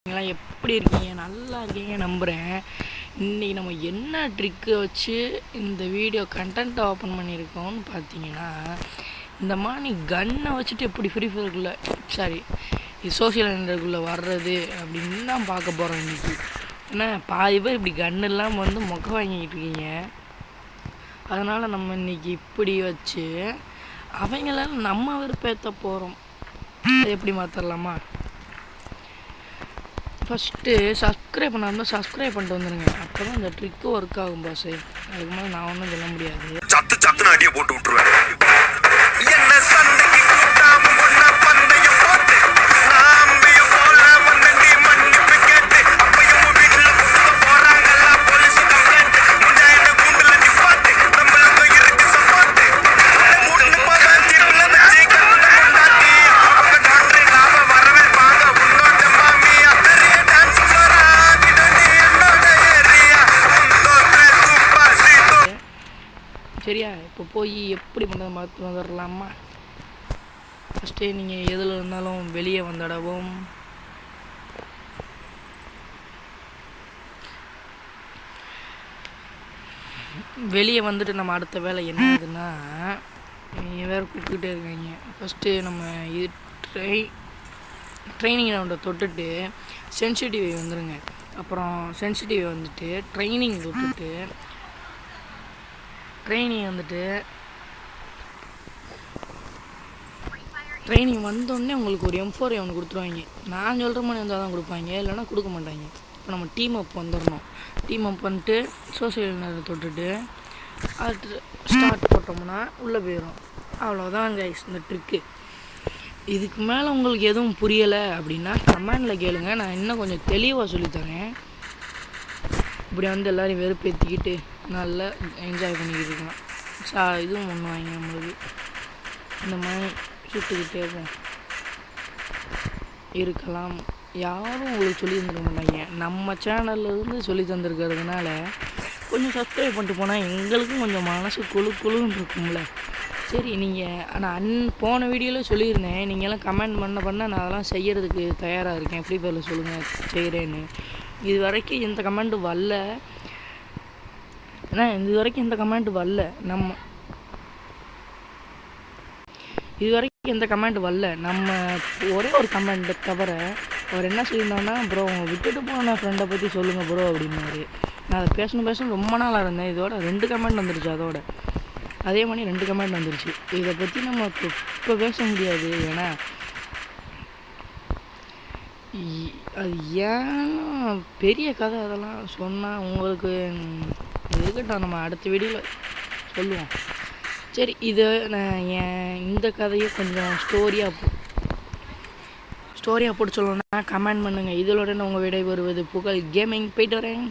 நீங்களாம் எப்படி இருக்கீங்க? நல்லா இருக்கீங்க நம்புகிறேன். இன்றைக்கி நம்ம என்ன ட்ரிக்கை வச்சு இந்த வீடியோ கண்டென்ட் ஓப்பன் பண்ணியிருக்கோம்னு பார்த்தீங்கன்னா, இந்த மாதிரி கன்னை வச்சுட்டு எப்படி ஃப்ரீ ஃபயருக்குள்ளே சோஷியல் மீடியாக்குள்ளே வர்றது அப்படின்னு தான் பார்க்க போகிறோம் இன்றைக்கி. ஏன்னா பாதி பேர் இப்படி கன்று இல்லாமல் வந்து மொக்க வாங்கிக்கிட்டு இருக்கீங்க. அதனால் நம்ம இன்றைக்கி இப்படி வச்சு அவங்களால நம்ம விருப்பத்தை போகிறோம். அது எப்படி மாற்றலாமா? ஃபஸ்ட்டு சப்ஸ்கிரைப் பண்ணாமல் சப்ஸ்கிரைப் பண்ணிட்டு வந்துடுங்க. அப்போ தான் இந்த ட்ரிக்கு ஒர்க் ஆகும் பாஸ். அதுக்கு மேலே நான் ஒன்றும் சொல்ல முடியாது. சத்துன்னு அடியை போட்டு விட்டுருவேன். சரியா? இப்போ போய் எப்படி பண்ணுறது மாற்றி வந்துடலாமா? ஃபஸ்ட்டே நீங்கள் எதில் இருந்தாலும் வெளியே வந்துடவும். வெளியே வந்துட்டு நம்ம அடுத்த வேலை என்ன ஆகுதுன்னா, வேறு கூப்பிட்டுக்கிட்டே இருக்காங்க. ஃபஸ்ட்டு நம்ம இது ட்ரைனிங் ரவுண்டை தொட்டுட்டு சென்சிட்டிவ் வந்துடுங்க. அப்புறம் சென்சிட்டிவ் வந்துட்டு ட்ரைனிங் தொட்டுட்டு ட்ரைனிங் வந்தோடனே உங்களுக்கு ஒரு M4 ஒன்று கொடுத்துருவாங்க. நான் சொல்கிற மாதிரி வந்தால் தான் கொடுப்பாங்க, இல்லைனா கொடுக்க மாட்டாங்க. இப்போ நம்ம டீம் அப் வந்துடணும். டீம் அப் பண்ணிட்டு சோசியல் மீடியா தொட்டுட்டு அது ஸ்டார்ட் போட்டோம்னா உள்ளே போயிடும். அவ்வளோதான் கைஸ் இந்த ட்ரிக்கு. இதுக்கு மேலே உங்களுக்கு எதுவும் புரியலை அப்படின்னா கமெண்டில் கேளுங்க, நான் இன்னும் கொஞ்சம் தெளிவாக சொல்லித்தரேன். இப்படி வந்து எல்லோரும் வெறுப்பேற்றிக்கிட்டு நல்லா என்ஜாய் பண்ணிக்கிட்டு இருக்கலாம். இதுவும் ஒன்று வாங்க நம்மளுக்கு இந்த மாதிரி சுட்டுக்கிட்டே இருக்கலாம். யாரும் உங்களுக்கு சொல்லி தந்துட மாட்டாங்க. நம்ம சேனல்லேருந்து சொல்லி தந்துருக்கிறதுனால கொஞ்சம் சப்ஸ்கிரைப் பண்ணிட்டு போனால் எங்களுக்கும் கொஞ்சம் மனசு குழுன்னு இருக்கும்ல. சரி, நீங்கள் நான் போன வீடியோவில் சொல்லியிருந்தேன், நீங்கள்லாம் கமெண்ட் பண்ண நான் அதெல்லாம் செய்கிறதுக்கு தயாராக இருக்கேன், ஃப்ரீ ஃபயரில் சொல்லுங்கள் செய்கிறேன்னு. இது வரைக்கும் எந்த கமெண்ட்டு வரல. ஏன்னா இது வரைக்கும் எந்த கமெண்ட் வரல. நம்ம ஒரே ஒரு கமெண்ட்டை தவிர அவர் என்ன சொல்லியிருந்தோன்னா, ப்ரோ உங்கள் விட்டுட்டு போன ஃப்ரெண்டை பற்றி சொல்லுங்கள் ப்ரோ அப்படின்னாரு. நான் அதை பேசணும் ரொம்ப நாளாக இருந்தேன். இதோட 2 கமெண்ட் வந்துருச்சு. அதே மாதிரி 2 கமெண்ட் வந்துருச்சு. இதை பற்றி நம்ம இப்போ பேச முடியாது. ஏன்னா அது ஏன்னா பெரிய கதை, அதெல்லாம் சொன்னால் உங்களுக்கு இருக்கட்டும், நம்ம அடுத்த வீடியோவில் சொல்லுவோம். சரி, நான் இந்த கதையை கொஞ்சம் ஸ்டோரியாக போட்டு சொல்லணும்னா கமெண்ட் பண்ணுங்கள். இதோட உங்கள் விடை வருவது புகழ் கேமிங். போய்ட்டு வரேன்.